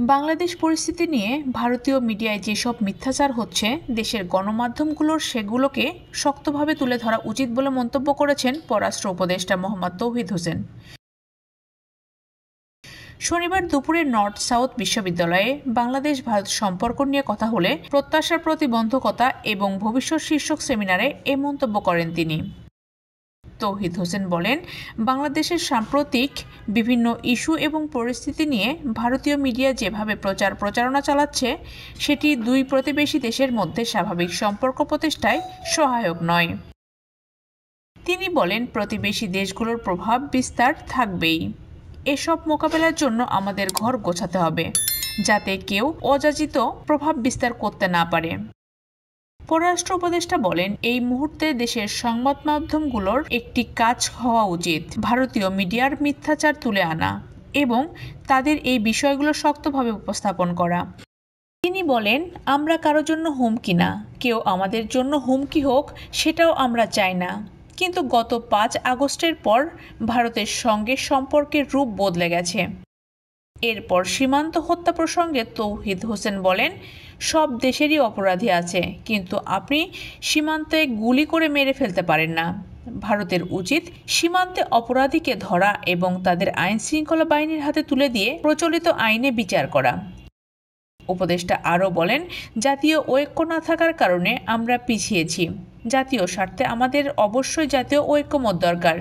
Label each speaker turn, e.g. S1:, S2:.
S1: বাংলাদেশ পরিস্থিতি নিয়ে ভারতীয় মিডিয়ায় যেসব মিথ্যাচার হচ্ছে, দেশের গণমাধ্যমগুলোর সেগুলোকে শক্তভাবে তুলে ধরা উচিত বলে মন্তব্য করেছেন পররাষ্ট্র উপদেষ্টা মোহাম্মদ তৌহিদ হোসেন। শনিবার দুপুরে নর্থ সাউথ বিশ্ববিদ্যালয়ে বাংলাদেশ ভারত সম্পর্ক নিয়ে কথা হলে প্রত্যাশার প্রতিবন্ধকতা এবং ভবিষ্যৎ শীর্ষক সেমিনারে এ মন্তব্য করেন তিনি। তৌহিদ হোসেন বলেন, বাংলাদেশের সাম্প্রতিক বিভিন্ন ইস্যু এবং পরিস্থিতি নিয়ে ভারতীয় মিডিয়া যেভাবে প্রচারণা চালাচ্ছে, সেটি দুই প্রতিবেশী দেশের মধ্যে স্বাভাবিক সম্পর্ক প্রতিষ্ঠায় সহায়ক নয়। তিনি বলেন, প্রতিবেশী দেশগুলোর প্রভাব বিস্তার থাকবেই। এসব মোকাবেলার জন্য আমাদের ঘর গোছাতে হবে, যাতে কেউ অযাচিত প্রভাব বিস্তার করতে না পারে। পররাষ্ট্র উপদেষ্টা বলেন, এই মুহূর্তে দেশের সংবাদ মাধ্যমগুলোর একটি কাজ হওয়া উচিত ভারতীয় মিডিয়ার মিথ্যাচার তুলে আনা এবং তাদের এই বিষয়গুলো শক্তভাবে উপস্থাপন করা। তিনি বলেন, আমরা কারোর জন্য হুমকি না, কেউ আমাদের জন্য হুমকি হোক সেটাও আমরা চাই না। কিন্তু গত 5 আগস্টের পর ভারতের সঙ্গে সম্পর্কের রূপ বদলে গেছে। এরপর সীমান্ত হত্যা প্রসঙ্গে তৌহিদ হোসেন বলেন, সব দেশেরই অপরাধী আছে, কিন্তু আপনি সীমান্তে গুলি করে মেরে ফেলতে পারেন না। ভারতের উচিত সীমান্তে অপরাধীকে ধরা এবং তাদের আইন শৃঙ্খলা বাহিনীর হাতে তুলে দিয়ে প্রচলিত আইনে বিচার করা। উপদেষ্টা আরও বলেন, জাতীয় ঐক্য না থাকার কারণে আমরা পিছিয়েছি। জাতীয় স্বার্থে আমাদের অবশ্যই জাতীয় ঐক্যমত দরকার।